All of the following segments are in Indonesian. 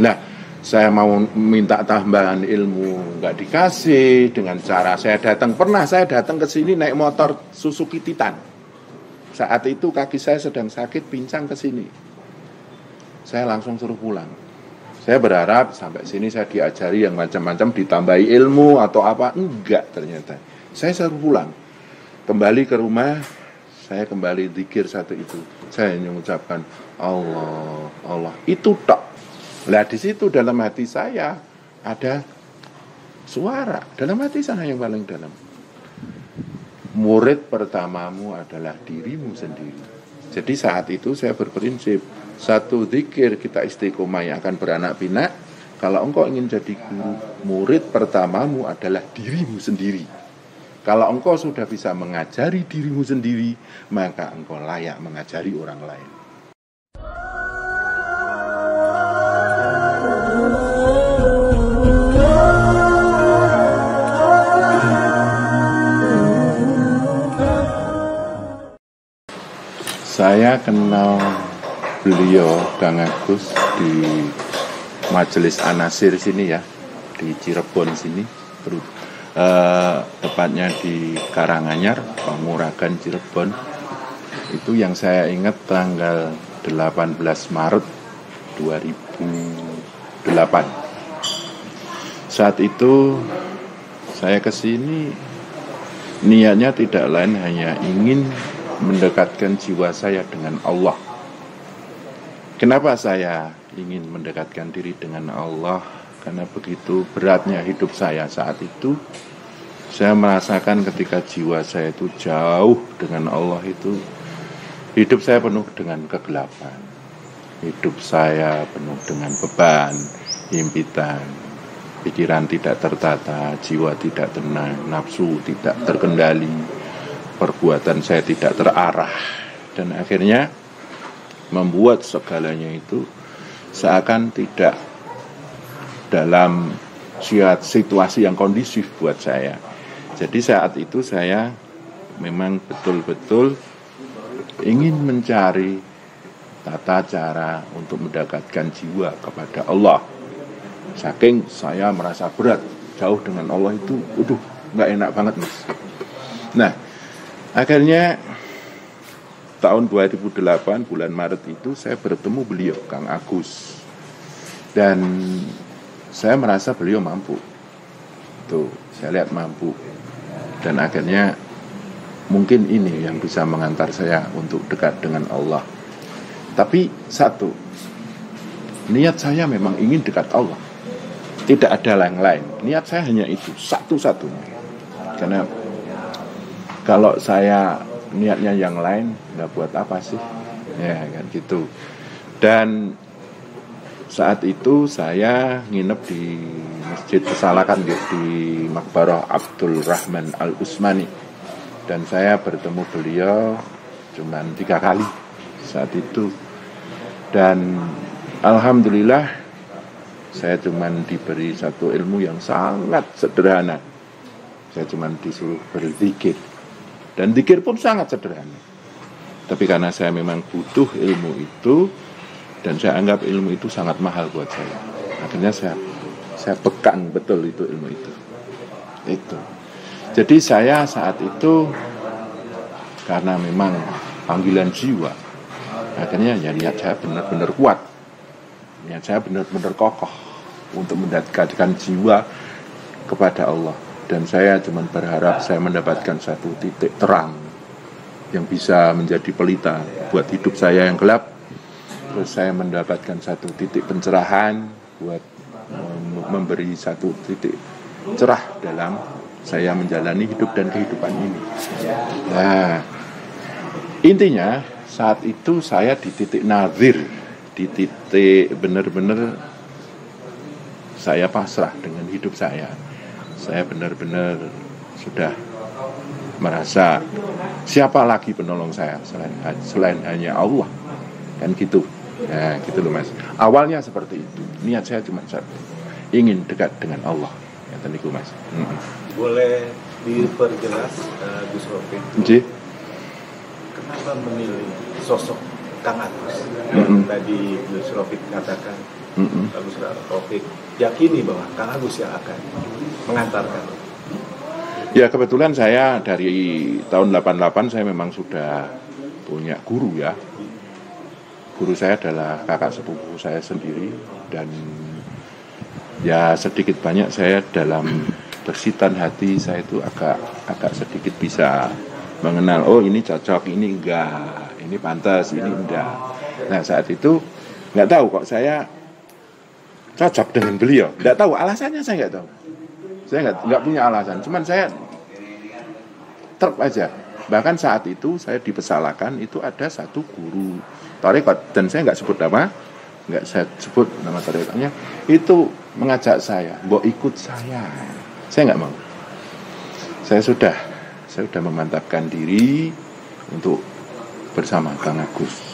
Nah, saya mau minta tambahan ilmu nggak dikasih dengan cara saya datang ke sini naik motor Suzuki Titan. Saat itu kaki saya sedang sakit, pincang ke sini. Saya langsung suruh pulang. Saya berharap sampai sini saya diajari yang macam-macam, ditambahi ilmu atau apa. Enggak, ternyata saya suruh pulang. Kembali ke rumah, saya kembali zikir satu itu. Saya mengucapkan Allah, Allah. Itu tok. Nah, di situ dalam hati saya ada suara. Dalam hati saya yang paling dalam. Murid pertamamu adalah dirimu sendiri. Jadi saat itu saya berprinsip, satu zikir kita istiqomah yang akan beranak pinak. Kalau engkau ingin jadi guru, murid pertamamu adalah dirimu sendiri. Kalau engkau sudah bisa mengajari dirimu sendiri, maka engkau layak mengajari orang lain. Saya kenal beliau, Kang Agus, di Majelis An-Nasir sini ya, di Cirebon sini, tepatnya di Karanganyar, Panguragan, Cirebon. Itu yang saya ingat tanggal 18 Maret 2008. Saat itu saya kesini niatnya tidak lain hanya ingin mendekatkan jiwa saya dengan Allah. Kenapa saya ingin mendekatkan diri dengan Allah? Karena begitu beratnya hidup saya saat itu. Saya merasakan ketika jiwa saya itu jauh dengan Allah itu, hidup saya penuh dengan kegelapan. Hidup saya penuh dengan beban, himpitan, pikiran tidak tertata, jiwa tidak tenang, nafsu tidak terkendali, perbuatan saya tidak terarah. Dan akhirnya membuat segalanya itu seakan tidak dalam situasi yang kondusif buat saya. Jadi saat itu saya memang betul-betul ingin mencari tata cara untuk mendekatkan jiwa kepada Allah. Saking saya merasa berat, jauh dengan Allah itu, nggak enak banget mas. Nah, akhirnya tahun 2008 bulan Maret itu saya bertemu beliau, Kang Agus. Dan saya merasa beliau mampu. Tuh, saya lihat mampu. Dan akhirnya mungkin ini yang bisa mengantar saya untuk dekat dengan Allah. Tapi satu, niat saya memang ingin dekat Allah. Tidak ada yang lain. Niat saya hanya itu, satu-satunya. Karena kalau saya niatnya yang lain, nggak buat apa sih? Ya kan gitu. Dan saat itu saya nginep di Masjid Pesalakan di Makbarah Abdul Rahman Al-Usmani. Dan saya bertemu beliau cuma 3 kali saat itu. Dan alhamdulillah saya cuma diberi satu ilmu yang sangat sederhana. Saya cuma disuruh berzikir. Dan zikir pun sangat sederhana. Tapi karena saya memang butuh ilmu itu, dan saya anggap ilmu itu sangat mahal buat saya. Akhirnya saya pegang betul itu ilmu itu. Itu. Jadi saya saat itu karena memang panggilan jiwa, akhirnya ya niat saya benar-benar kuat. Niat saya benar-benar kokoh untuk mendekatkan jiwa kepada Allah. Dan saya cuma berharap saya mendapatkan satu titik terang yang bisa menjadi pelita buat hidup saya yang gelap. Terus saya mendapatkan satu titik pencerahan buat memberi satu titik cerah dalam saya menjalani hidup dan kehidupan ini. Nah, intinya saat itu saya di titik nazir, di titik benar-benar saya pasrah dengan hidup saya. Saya benar-benar sudah merasa siapa lagi penolong saya selain hanya Allah, kan gitu. Nah, gitu loh mas. Awalnya seperti itu. Niat saya cuma satu, ingin dekat dengan Allah. Kata niku mas. Boleh diperjelas Gus Rofi? Kenapa memilih sosok Kang Agus. Tadi Gus Rofik katakan, Gus Rofik yakini bahwa Kang Agus yang akan mengantarkan. Ya kebetulan saya dari tahun 88 saya memang sudah punya guru ya. Guru saya adalah kakak sepupu saya sendiri, dan ya sedikit banyak saya dalam bersitan hati saya itu agak sedikit bisa mengenal, oh ini cocok, ini enggak, ini pantas, ini enggak. Nah saat itu nggak tahu kok saya cocok dengan beliau, nggak tahu alasannya, saya nggak tahu. Saya nggak punya alasan, cuman saya terp aja. Bahkan saat itu saya dipersalakan, itu ada satu guru tarekat, dan saya nggak sebut nama tarekatnya, itu mengajak saya, "Mbok ikut saya." Saya nggak mau. Saya sudah memantapkan diri untuk bersama Kang Agus.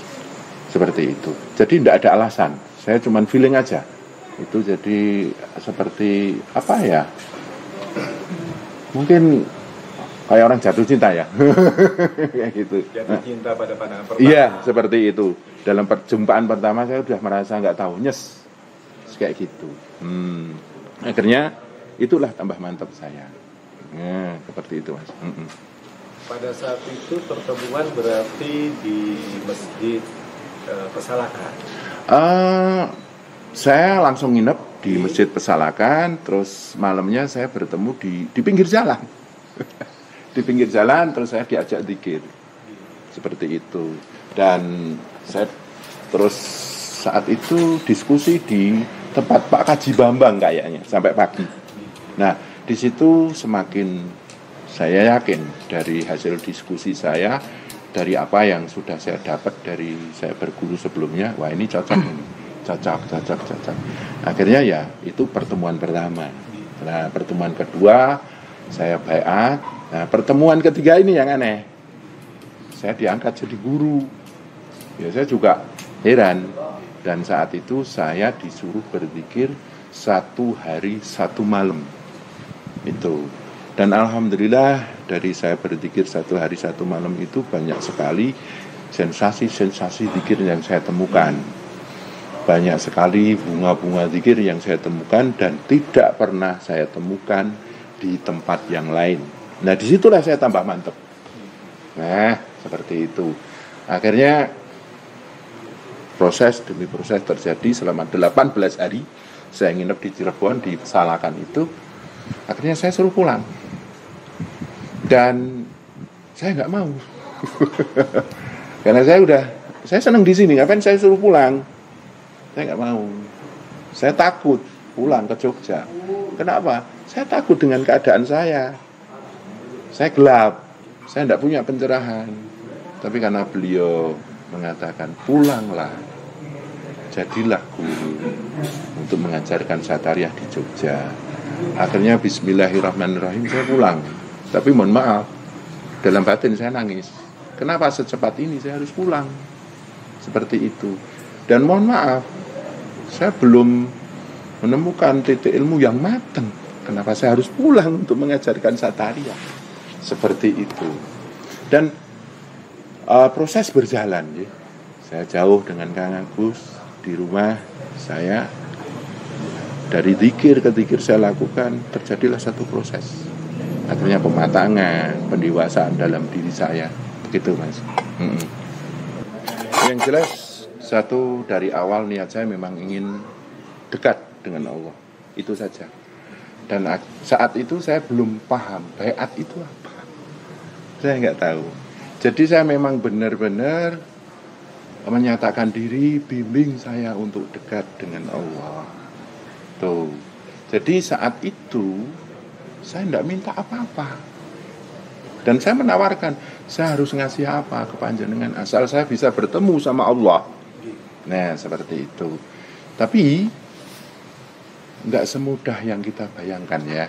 Seperti itu. Jadi tidak ada alasan. Saya cuma feeling aja. Itu jadi seperti apa ya? Mungkin kayak orang jatuh cinta ya. Kayak gitu. Jatuh cinta pada pandangan pertama. Iya, seperti itu. Dalam perjumpaan pertama saya sudah merasa nggak tahu, nyes. Kayak gitu. Akhirnya itulah tambah mantap saya. Nah, seperti itu, Mas. Pada saat itu pertemuan berarti di Masjid Pesalakan. Saya langsung nginep di Masjid Pesalakan, terus malamnya saya bertemu di pinggir jalan. Di pinggir jalan, terus saya diajak zikir. Seperti itu. Dan saya terus saat itu diskusi di tempat Pak Kaji Bambang kayaknya sampai pagi. Nah, di situ semakin saya yakin dari hasil diskusi saya, dari apa yang sudah saya dapat dari saya berguru sebelumnya, wah ini cocok ini. Cocok. Akhirnya ya itu pertemuan pertama. Nah, pertemuan kedua saya baiat. Nah, pertemuan ketiga ini yang aneh. Saya diangkat jadi guru. Ya saya juga heran. Dan saat itu saya disuruh berzikir 1 hari 1 malam. Itu. Dan alhamdulillah dari saya berzikir 1 hari 1 malam itu banyak sekali sensasi-sensasi zikir yang saya temukan. Banyak sekali bunga-bunga zikir yang saya temukan dan tidak pernah saya temukan di tempat yang lain. Nah, disitulah saya tambah mantap. Nah, seperti itu. Akhirnya proses demi proses terjadi selama 18 hari. Saya nginep di Cirebon, di Pesalakan itu. Akhirnya saya suruh pulang. Dan saya nggak mau. Karena saya senang di sini, ngapain saya suruh pulang? Saya nggak mau. Saya takut pulang ke Jogja. Kenapa? Saya takut dengan keadaan saya. Saya gelap. Saya tidak punya pencerahan. Tapi karena beliau mengatakan pulanglah, jadilah guru untuk mengajarkan Satariyah di Jogja. Akhirnya bismillahirrahmanirrahim saya pulang. Tapi mohon maaf, dalam batin saya nangis. Kenapa secepat ini saya harus pulang? Seperti itu. Dan mohon maaf, saya belum menemukan titik ilmu yang matang. Kenapa saya harus pulang untuk mengajarkan Satariyah? Seperti itu. Dan proses berjalan ya. Saya jauh dengan Kang Agus di rumah saya. Dari zikir ke zikir saya lakukan, terjadilah satu proses. Akhirnya pematangan, pendewasaan dalam diri saya. Begitu, Mas. Yang jelas, satu dari awal niat saya memang ingin dekat dengan Allah. Itu saja. Dan saat itu saya belum paham baiat itu apa. Saya nggak tahu. Jadi saya memang benar-benar menyatakan diri, bimbing saya untuk dekat dengan Allah. Tuh. Jadi saat itu saya tidak minta apa-apa. Dan saya menawarkan, saya harus ngasih apa ke panjenengan asal saya bisa bertemu sama Allah. Nah, seperti itu. Tapi nggak semudah yang kita bayangkan ya.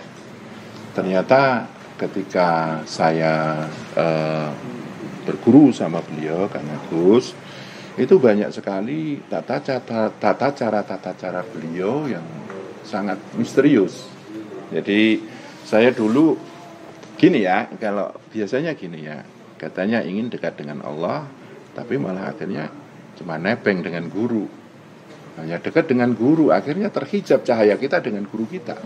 Ternyata ketika saya berguru sama beliau, Kang Agus, itu banyak sekali tata cara beliau yang sangat misterius. Jadi saya dulu gini ya, kalau biasanya gini ya, katanya ingin dekat dengan Allah, tapi malah akhirnya cuma nebeng dengan guru, hanya dekat dengan guru, akhirnya terhijab cahaya kita dengan guru kita.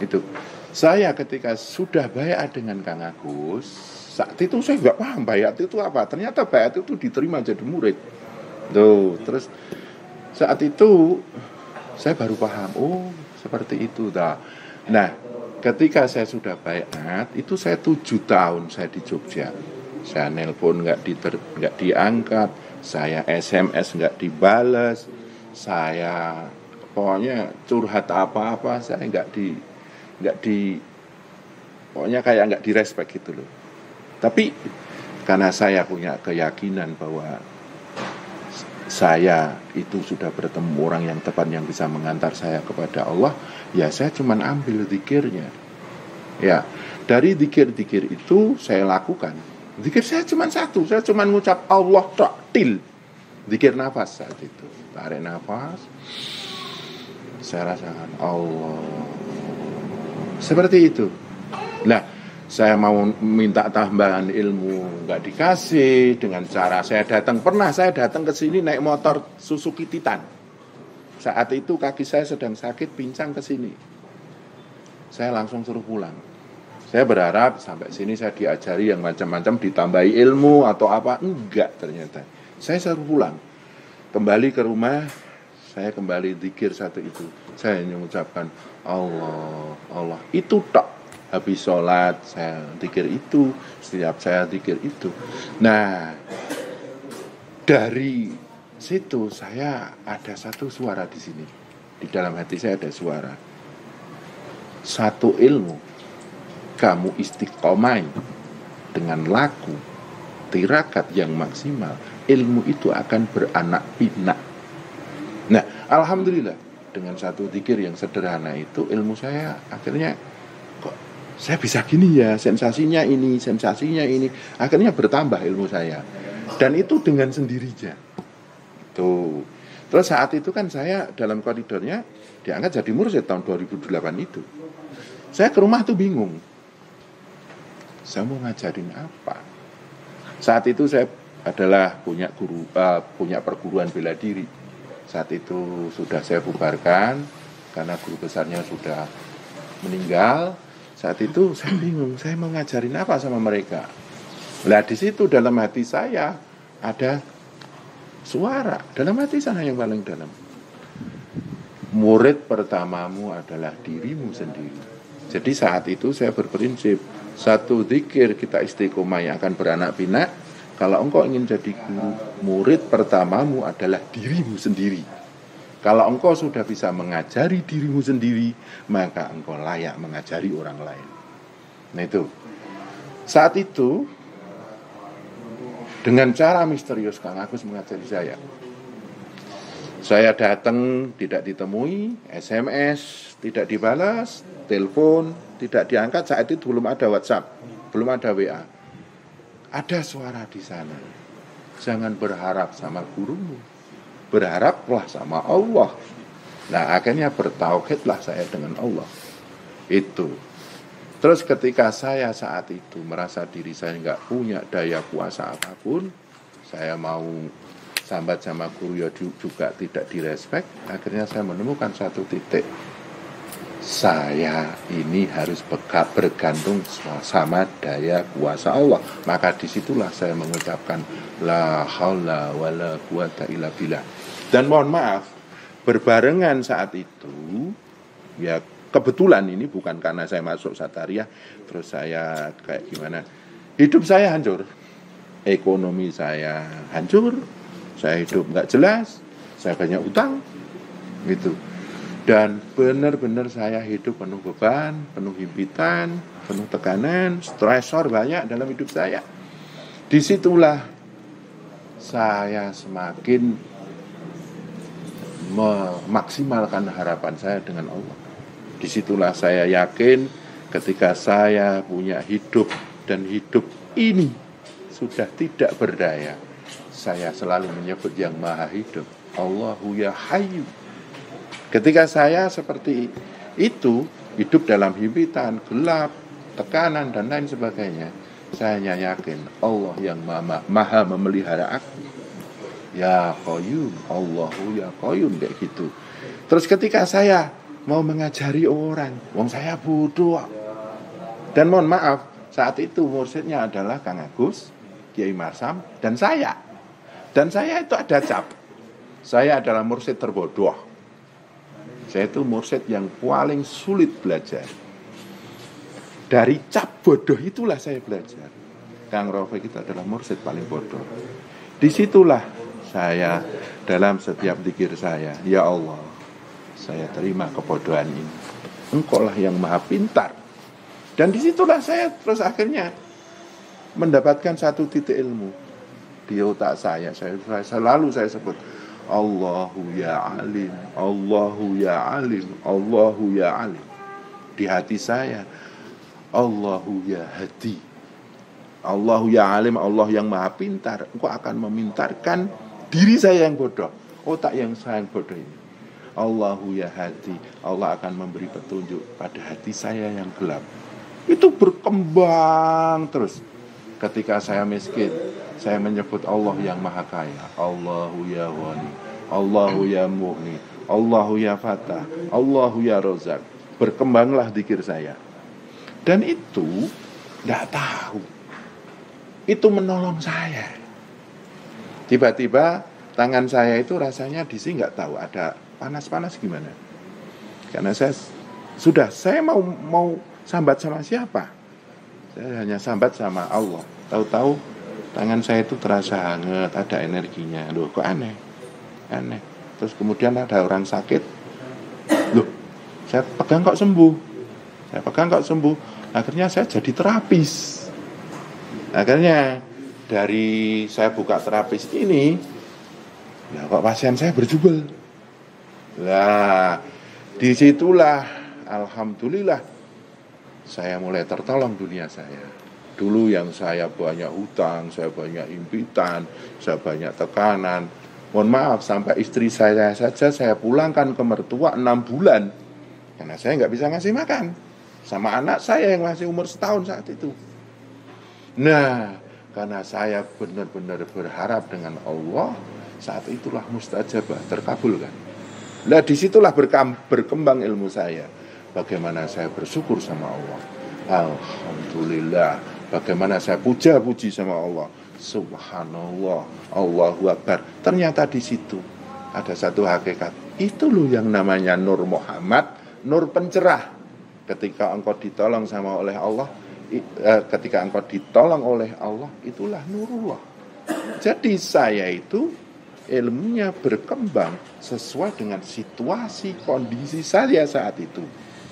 Itu saya ketika sudah baiat dengan Kang Agus, saat itu saya nggak paham baiat itu apa. Ternyata baiat itu diterima jadi murid. Tuh, terus saat itu saya baru paham, oh seperti itu dah. Nah, ketika saya sudah baiat, itu saya 7 tahun saya di Jogja. Saya nelpon nggak diangkat, saya SMS nggak dibales, saya pokoknya curhat apa-apa saya nggak di pokoknya kayak nggak direspek gitu loh. Tapi karena saya punya keyakinan bahwa saya itu sudah bertemu orang yang tepat yang bisa mengantar saya kepada Allah, ya saya cuman ambil zikirnya. Ya, dari zikir-zikir itu saya lakukan. Zikir saya cuman satu, saya cuman ngucap Allah ta'til. Zikir nafas saat itu. Tarik nafas, saya rasakan Allah. Seperti itu. Nah, saya mau minta tambahan ilmu, nggak dikasih dengan cara saya datang ke sini naik motor Suzuki Titan. Saat itu kaki saya sedang sakit, pincang ke sini. Saya langsung suruh pulang. Saya berharap sampai sini saya diajari yang macam-macam, ditambahi ilmu atau apa, enggak ternyata. Saya suruh pulang. Kembali ke rumah, saya kembali zikir satu itu. Saya mengucapkan Allah, Allah. Itu tak. Habis sholat, saya zikir itu. Setiap saya zikir itu. Nah, dari situ saya ada satu suara di sini. Di dalam hati saya ada suara. Satu ilmu, kamu istiqomah dengan laku, tirakat yang maksimal, ilmu itu akan beranak pinak. Nah, alhamdulillah dengan satu zikir yang sederhana itu ilmu saya akhirnya kok saya bisa gini ya, sensasinya ini, akhirnya bertambah ilmu saya. Dan itu dengan sendirinya. Tuh. Terus saat itu kan saya dalam koridornya diangkat jadi mursyid tahun 2008 itu. Saya ke rumah tuh bingung. Saya mau ngajarin apa? Saat itu saya adalah punya perguruan bela diri. Saat itu sudah saya bubarkan karena guru besarnya sudah meninggal. Saat itu saya bingung, saya mau ngajarin apa sama mereka. Nah di situ dalam hati saya ada suara, dalam hati sana yang paling dalam. Murid pertamamu adalah dirimu sendiri. Jadi saat itu saya berprinsip, satu zikir kita istiqomah yang akan beranak pinak. Kalau engkau ingin jadi guru, murid pertamamu adalah dirimu sendiri. Kalau engkau sudah bisa mengajari dirimu sendiri, maka engkau layak mengajari orang lain. Nah itu. Saat itu, dengan cara misterius Kang Agus mengajari saya. Saya datang, tidak ditemui, SMS, tidak dibalas, telepon, tidak diangkat. Saat itu belum ada WhatsApp, belum ada WA. Ada suara di sana. Jangan berharap sama gurumu, berharaplah sama Allah. Nah akhirnya bertauhidlah saya dengan Allah. Itu. Terus ketika saya saat itu merasa diri saya nggak punya daya kuasa apapun, saya mau sambat sama guru ya juga tidak direspek. Akhirnya saya menemukan satu titik. Saya ini harus bergantung sama daya kuasa Allah. Maka disitulah saya mengucapkan la haula wala quwata illa billah. Dan mohon maaf, berbarengan saat itu, ya kebetulan ini bukan karena saya masuk Satariyah, terus saya kayak gimana, hidup saya hancur, ekonomi saya hancur, saya hidup nggak jelas, saya banyak utang, gitu. Dan benar-benar saya hidup penuh beban, penuh himpitan, penuh tekanan, stresor banyak dalam hidup saya. Disitulah saya semakin memaksimalkan harapan saya dengan Allah. Disitulah saya yakin ketika saya punya hidup dan hidup ini sudah tidak berdaya, saya selalu menyebut yang maha hidup, Allahu ya Hayyu. Ketika saya seperti itu, hidup dalam himpitan, gelap, tekanan, dan lain sebagainya, saya yakin Allah yang maha memelihara aku. ya Qayyum, Allahu ya Qayyum, kayak gitu. Terus ketika saya mau mengajari orang, wong saya bodoh. Dan mohon maaf, saat itu mursyidnya adalah Kang Agus, Kiai Marsam, dan saya. Dan saya itu ada cap. Saya adalah mursyid terbodoh. Saya itu mursyid yang paling sulit belajar. Dari cap bodoh itulah saya belajar. Kang Rafiq itu adalah mursyid paling bodoh. Disitulah saya dalam setiap zikir saya, ya Allah, saya terima kebodohan ini. Engkaulah yang maha pintar. Dan disitulah saya terus akhirnya mendapatkan satu titik ilmu. Di otak saya selalu saya sebut Allahu ya alim, Allahu ya alim, Allahu ya alim. Di hati saya Allahu ya hadi, Allahu ya alim, Allah yang maha pintar. Engkau akan memintarkan diri saya yang bodoh, otak yang saya yang bodoh ini. Allahu ya hadi, Allah akan memberi petunjuk pada hati saya yang gelap. Itu berkembang terus. Ketika saya miskin, saya menyebut Allah yang maha kaya, Allahu ya ghani, Allahu ya mughni, Allahu ya fatah, Allahu ya rozak. Berkembanglah zikir saya. Dan itu tidak tahu, itu menolong saya. Tiba-tiba tangan saya itu rasanya di sini nggak tahu ada panas-panas gimana. Karena saya mau sambat sama siapa? Saya hanya sambat sama Allah. Tahu-tahu tangan saya itu terasa hangat, ada energinya. Loh, kok aneh. Terus kemudian ada orang sakit. Loh, saya pegang kok sembuh. Akhirnya saya jadi terapis. Akhirnya dari saya buka terapis ini, ya kok pasien saya berjubel. Lah, disitulah alhamdulillah saya mulai tertolong dunia saya. Dulu yang saya banyak hutang, saya banyak impitan, saya banyak tekanan. Mohon maaf, sampai istri saya saja saya pulangkan ke mertua 6 bulan. Karena saya nggak bisa ngasih makan. Sama anak saya yang masih umur setahun saat itu. Nah, karena saya benar-benar berharap dengan Allah, saat itulah mustajabah, terkabulkan. Nah, disitulah berkembang ilmu saya. Bagaimana saya bersyukur sama Allah. Alhamdulillah. Bagaimana saya puja-puji sama Allah. Subhanallah, Allahu Akbar. Ternyata di situ ada satu hakikat. Itu loh yang namanya Nur Muhammad, nur pencerah. Ketika engkau ditolong sama oleh Allah, ketika engkau ditolong oleh Allah, itulah nurullah. Jadi saya itu ilmunya berkembang sesuai dengan situasi kondisi saya saat itu.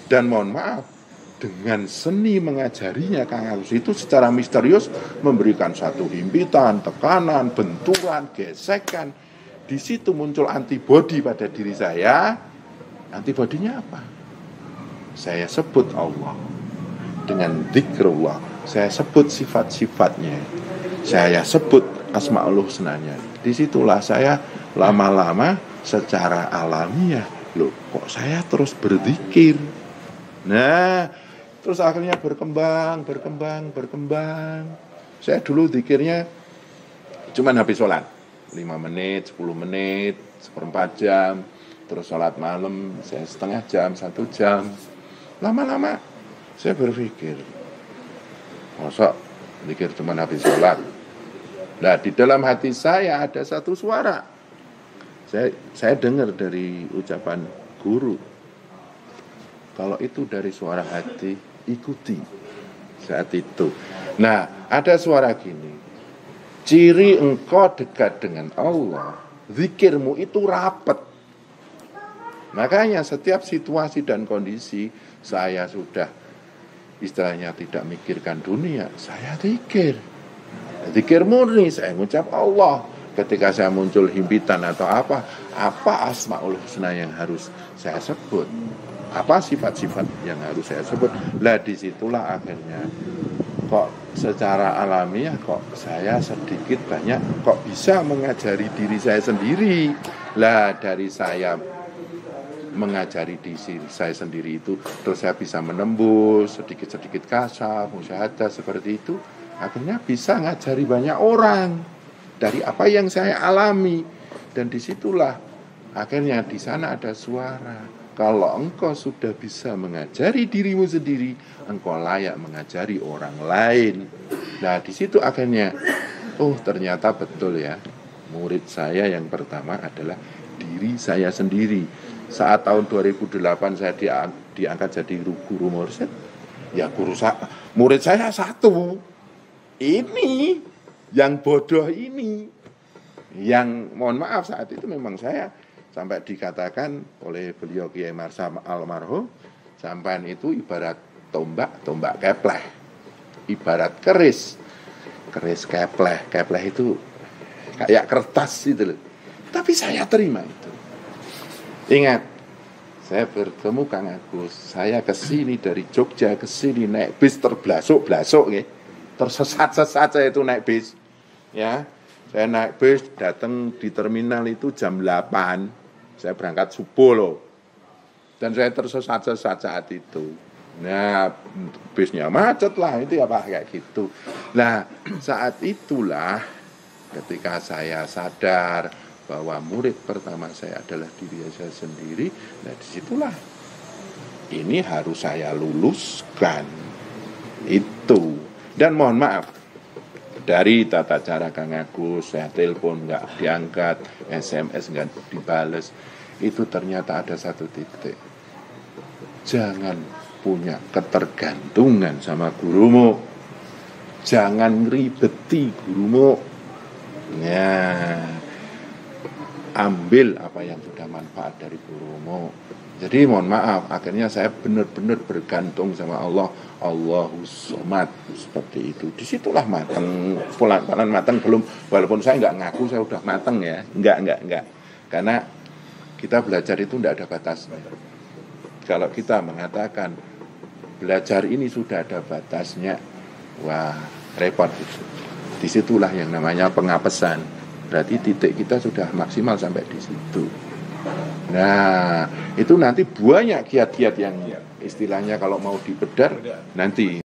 Dan mohon maaf, dengan seni mengajarinya Kang Agus itu secara misterius memberikan satu himpitan, tekanan, benturan, gesekan. Di situ muncul antibodi pada diri saya. Antibodinya apa? Saya sebut Allah dengan dzikrullah. Saya sebut sifat-sifatnya. Saya sebut asmaul husnanya. Disitulah saya lama-lama secara alamiah, loh kok saya terus berzikir. Nah, terus akhirnya berkembang. Saya dulu zikirnya cuma habis sholat 5 menit, 10 menit, 1/4 jam. Terus sholat malam saya setengah jam, 1 jam. Lama-lama saya berpikir, masa zikir cuma habis sholat. Nah, di dalam hati saya ada satu suara. Saya dengar dari ucapan guru, kalau itu dari suara hati, ikuti saat itu. Nah, ada suara gini, ciri engkau dekat dengan Allah, zikirmu itu rapat. Makanya setiap situasi dan kondisi, saya sudah istilahnya tidak mikirkan dunia, saya zikir. Zikir murni, saya mengucap Allah. Ketika saya muncul himpitan atau apa asmaul husna yang harus saya sebut, apa sifat-sifat yang harus saya sebut. Lah disitulah akhirnya kok secara alamiah kok saya sedikit banyak kok bisa mengajari diri saya sendiri. Lah dari saya mengajari diri saya sendiri itu, terus saya bisa menembus sedikit-sedikit kasar, musyahadah seperti itu. Akhirnya bisa ngajari banyak orang dari apa yang saya alami. Dan disitulah akhirnya di sana ada suara. Kalau engkau sudah bisa mengajari dirimu sendiri, engkau layak mengajari orang lain. Nah, di situ akhirnya, oh ternyata betul ya. Murid saya yang pertama adalah diri saya sendiri. Saat tahun 2008 saya diangkat jadi guru mursyid, ya murid saya satu. Ini yang bodoh ini. Yang mohon maaf saat itu memang saya sampai dikatakan oleh beliau Kiai Marsam almarhum, sampean itu ibarat tombak kepleh, ibarat keris kepleh itu kayak kertas itu loh. Tapi saya terima itu. Ingat, saya bertemu Kang Agus, saya kesini dari Jogja kesini naik bis terblasuk-blasuk ya. Tersesat-sesat saya itu naik bis ya. Saya naik bis datang di terminal itu jam 8. Saya berangkat subuh loh. Dan saya tersesat-sesat saat itu. Nah, bisnya macet lah itu ya Pak, kayak gitu. Nah, saat itulah ketika saya sadar bahwa murid pertama saya adalah diri saya sendiri. Nah, disitulah ini harus saya luluskan itu. Dan mohon maaf, dari tata cara Kang Agus, saya telepon nggak diangkat, SMS nggak dibales, itu ternyata ada satu titik. Jangan punya ketergantungan sama gurumu, jangan ribeti gurumu. Ya, ambil apa yang sudah manfaat dari gurumu. Jadi mohon maaf, akhirnya saya benar-benar bergantung sama Allah. Allahus Somad, seperti itu. Disitulah matang, pelan-pelan matang, belum, walaupun saya nggak ngaku saya udah matang ya, enggak. Karena kita belajar itu enggak ada batasnya. Kalau kita mengatakan belajar ini sudah ada batasnya, wah repot itu. Disitulah yang namanya pengapesan. Berarti titik kita sudah maksimal sampai di situ. Nah, itu nanti banyak kiat-kiat yang istilahnya kalau mau dibedar nanti